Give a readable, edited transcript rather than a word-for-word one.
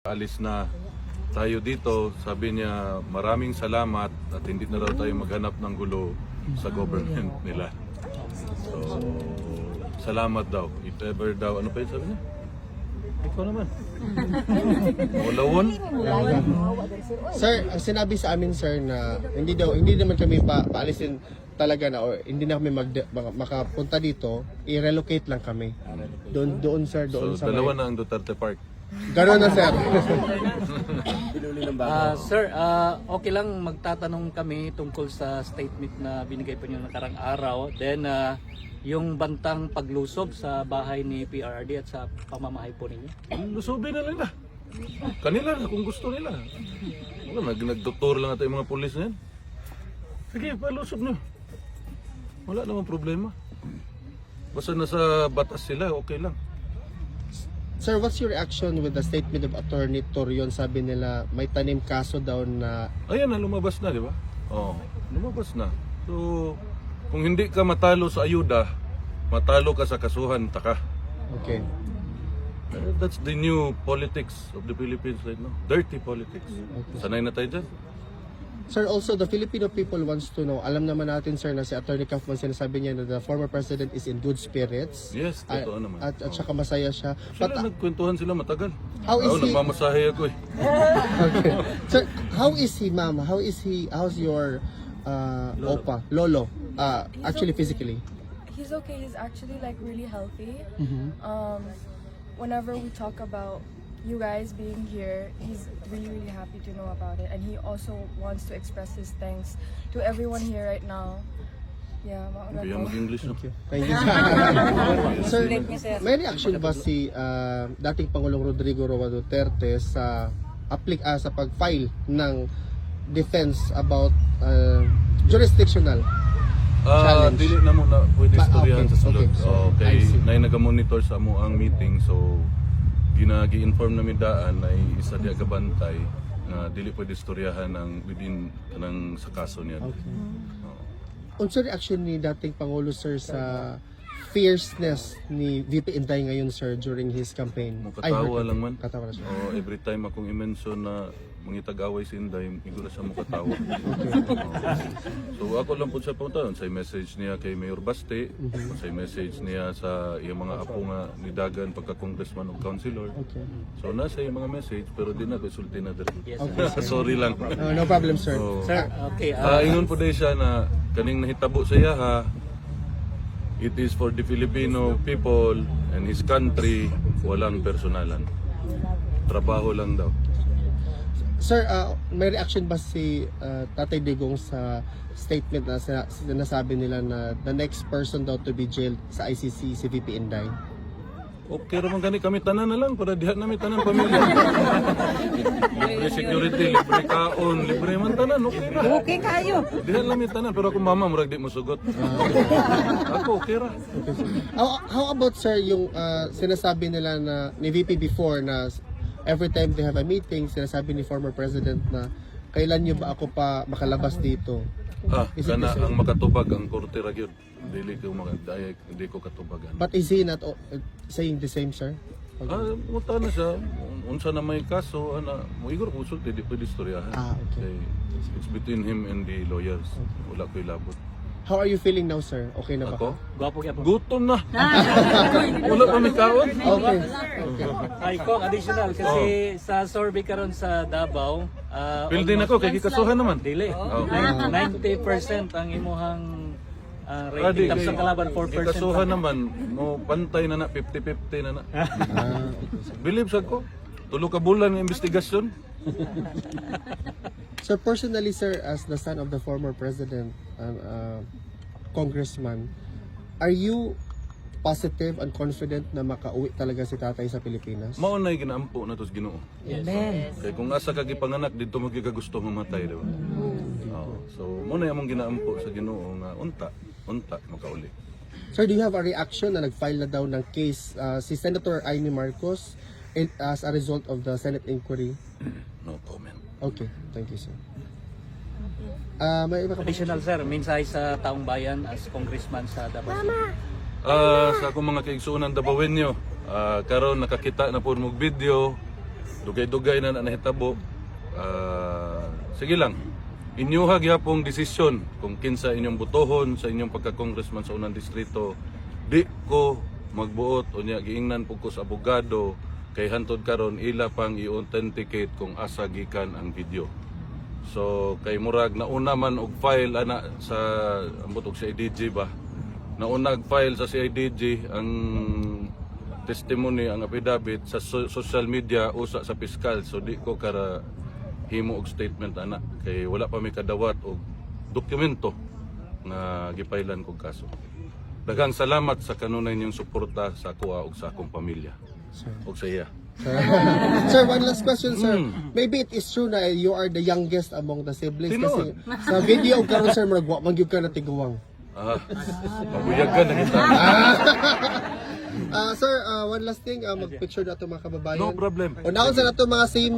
Alis na tayo dito, sabi niya maraming salamat at hindi na raw tayo maghanap ng gulo sa government nila. So, salamat daw. If ever daw, ano pa yun sabi niya? Ikaw naman. Ulawon? Sir, ang sinabi sa amin sir na hindi naman kami paalisin talaga na or hindi na kami makapunta dito, i-relocate lang kami. Doon sir, doon So, sa dalawa na ang Duterte Park. Gano'n na sir. Sir, okay lang magtatanong kami tungkol sa statement na binigay po niyo nakarang araw. Then, yung bantang paglusob sa bahay ni PRRD at sa pamamahay po ninyo. Lusubin na nila. Kanila na kung gusto nila. Wala, nagdoktor lang natin yung mga pulis na yan. Sige, palusob nyo. Wala namang problema. Basta nasa batas sila, okay lang. Sir, what's your reaction with the statement of Attorney Torion? Sabi nila may tanim kaso daw na... Ayan na, lumabas na, di ba? Oo, lumabas na. So, kung hindi ka matalo sa ayuda, matalo ka sa kasuhan, taka. Okay. That's the new politics of the Philippines right now. Dirty politics. Sanay na tayo dyan. Sir, also the Filipino people wants to know, alam naman natin sir na si Attorney Kaufman sinasabi niya na the former president is in good spirits. Yes, totoo naman. At saka masaya siya. Sila nagkwentuhan sila matagal. How is he- Nagmamasahe ako eh. Okay. Sir, how is he, ma'am? How's your Lolo? Actually, physically. He's okay. He's actually like really healthy. Whenever we talk about you guys being here, he's really happy to know about it, and he also wants to express his thanks to everyone here right now. Yeah, Hindi yan mag-English no? Thank you, sir. Sir, may reaction ba si dating Pangulong Rodrigo Roa Duterte sa sa pag-file ng defense about jurisdictional challenge? Dili na muna pwede istoryahan okay, sa sulod. okay. Okay, I see. nay naga-monitor sa mo ang meeting, so gi-inform namin daan na isa diya kabantay na dili pwede istoryahan ng within kanang sa kaso niya. Unsa reaction ni dating Pangulo sir sa fierceness ni VP Inday ngayon sir during his campaign? Katawa lang man. Katawa na siya. Every time akong i-mention na mangitag-away si Inday, igura siya mukatawa. So ako lang po siya punta, sa message niya kay Mayor Baste, sa message niya sa iyang mga apo nga ni Dagan pagka-congressman o councilor. Okay. So nasa yung mga message pero di na consulti na dito. Yes, Sorry lang. No problem sir. So, Sir, okay. ingon po din siya na kaning nahitabo sa iya ha, it is for the Filipino people and his country, walang personalan. Trabaho lang daw. Sir, may reaction ba si Tatay Digong sa statement na sinasabi nila na the next person daw to be jailed sa ICC si VP Inday? Okay raman gani kami tanan na lang para diha namin tanan pamilya. Libre security, libre kaon, libre man tanan, okay ra. Okay kayo. Diha namin tanan pero ako mama murag di mo sugot. Ako okay ra. How about sir yung sinasabi nila na ni VP before na every time they have a meeting, sinasabi ni former president na kailan nyo ba ako pa makalabas dito? Is it Kana the same? ang makatubag ang korte ra gyud. Dili ko makadayag, hindi ko katubagan. But is he not saying the same, sir? Muta na siya, unsa na may kaso, mo igor usol di pwede istoryahan. Okay. It's between him and the lawyers. Wala ko ilabot. How are you feeling now, sir? Okay na ba? Ako? Gwapo kaya po. Gutom na. Wala pa may kaon. Okay. Ay, Kong, additional kasi sa survey karon sa Davao, Pwede din ako, kay kikasuhan naman. dili. Oh. 90% ang imuhang rating tapos ang kalaban 4%. Kikasuhan naman, no, pantay na na, 50-50 na na. Believe sa ko, tulo ka bulan ng investigasyon. So personally, sir, as the son of the former president and congressman, are you positive and confident na makauwi talaga si tatay sa Pilipinas? Maunay ginaampo na to sa Ginoo. Amen. Kay kung asa ka gipanganak dito mo gusto mamatay, di ba? So mo na among ginaampo sa Ginoo nga unta makauli. Sir, do you have a reaction na nag-file na daw ng case si Senator Amy Marcos as a result of the Senate inquiry? No comment. Okay, thank you, sir. May iba ka pa? Additional sir, mensahe sa taong bayan as congressman sa Davao. Sa akong mga kaigsuonan Davaoenyo, karon nakakita na po mo video dugay-dugay na nahitabo. Sige lang. Inyuha gyapong desisyon kung kinsa inyong butohon sa inyong pagka-congressman sa unang distrito. Di ko magbuot o niya giingnan po ko sa abogado kay hantod karon ila pang i-authenticate kung asa gikan ang video. So kay murag nauna man og file ana sa ambot og CIDG ba. Nauna file sa CIDG ang testimony ang affidavit sa social media usa sa piskal, so di ko kara himo og statement ana kay wala pa mi kadawat og dokumento nga gipailan kog kaso. Daghang salamat sa kanunay niyong suporta sa ako ug sa akong pamilya ug sa iya. Sir, one last question, sir. Maybe it is true na you are the youngest among the siblings kasi sa video karon sir magwa magyud ka na tiguwang. Mabuyagan na kita. Sir, one last thing, mag-picture na ito mga kababayan. No problem. Unahon sa nato mga scene,